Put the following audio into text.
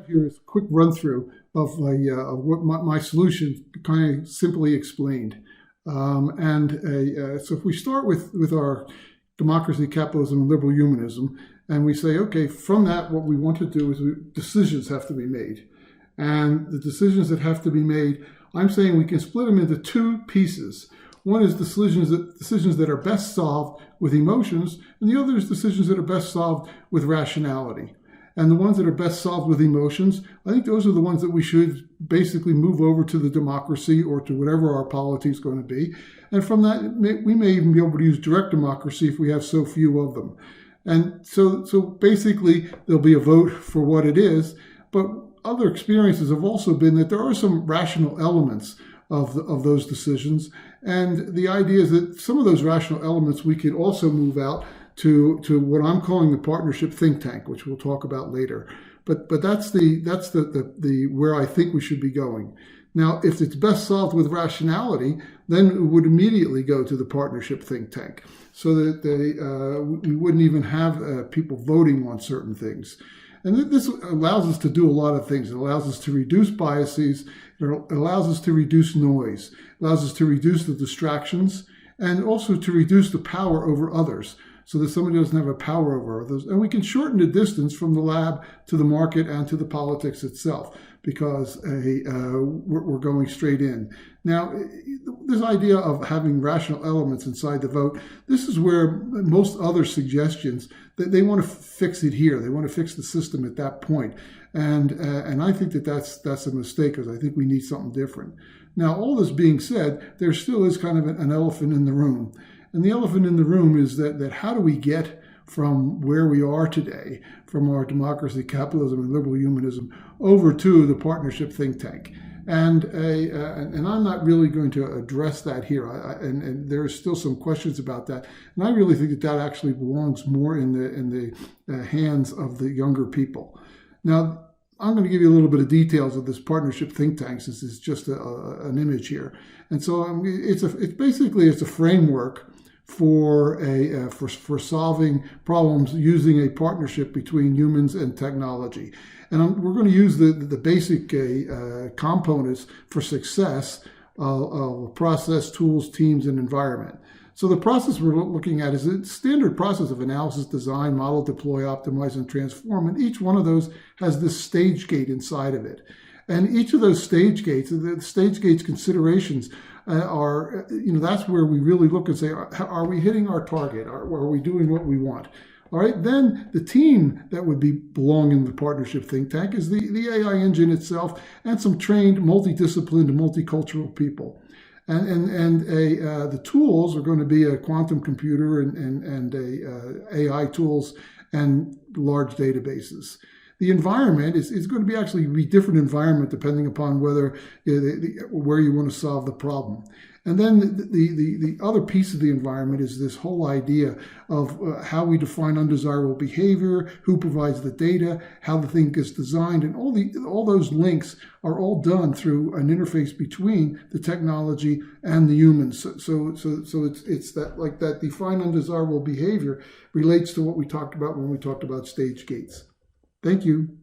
here is a quick run through of what my solution kind of simply explained. So if we start with our democracy, capitalism, and liberal humanism, and we say, okay, from that, what we want to do is decisions have to be made. And the decisions that have to be made, I'm saying we can split them into two pieces. One is decisions that are best solved with emotions, and the other is decisions that are best solved with rationality. And the ones that are best solved with emotions, I think those are the ones that we should basically move over to the democracy or to whatever our polity is going to be. And from that, we may even be able to use direct democracy if we have so few of them. And so basically, there'll be a vote for what it is. But other experiences have also been that there are some rational elements of those decisions. And the idea is that some of those rational elements we could also move out to what I'm calling the partnership think tank, which we'll talk about later. But that's the where I think we should be going. Now, if it's best solved with rationality, then it would immediately go to the partnership think tank, so that we wouldn't even have people voting on certain things. And this allows us to do a lot of things. It allows us to reduce biases. It allows us to reduce noise. It allows us to reduce the distractions, and also to reduce the power over others, so that somebody doesn't have a power over others. And we can shorten the distance from the lab to the market and to the politics itself, because we're going straight in. Now, this idea of having rational elements inside the vote, this is where most other suggestions, that they want to fix it here. They want to fix the system at that point. And I think that's a mistake, because I think we need something different. Now, all this being said, there still is kind of an elephant in the room. And the elephant in the room is that how do we get from where we are today, from our democracy, capitalism, and liberal humanism, over to the partnership think tank? And I'm not really going to address that here. And there are still some questions about that. And I really think that actually belongs more in the hands of the younger people. Now, I'm going to give you a little bit of details of this partnership think tank, since it's just an image here. And so it's basically a framework for solving problems using a partnership between humans and technology. And we're going to use the basic components for success of process, tools, teams, and environment. So the process we're looking at is a standard process of analysis, design, model, deploy, optimize, and transform. And each one of those has this stage gate inside of it. And each of those stage gates, the stage gates considerations are, that's where we really look and say, are we hitting our target? Are we doing what we want? All right, then the team that would belong in the partnership think tank is the AI engine itself, and some trained, multidisciplined, multicultural people. And the tools are going to be a quantum computer and AI tools and large databases. The environment is going to be actually a different environment depending upon where you want to solve the problem. And then the other piece of the environment is this whole idea of how we define undesirable behavior, who provides the data, how the thing gets designed, and all those links are all done through an interface between the technology and the humans. So it's that define undesirable behavior relates to what we talked about when we talked about stage gates. Thank you.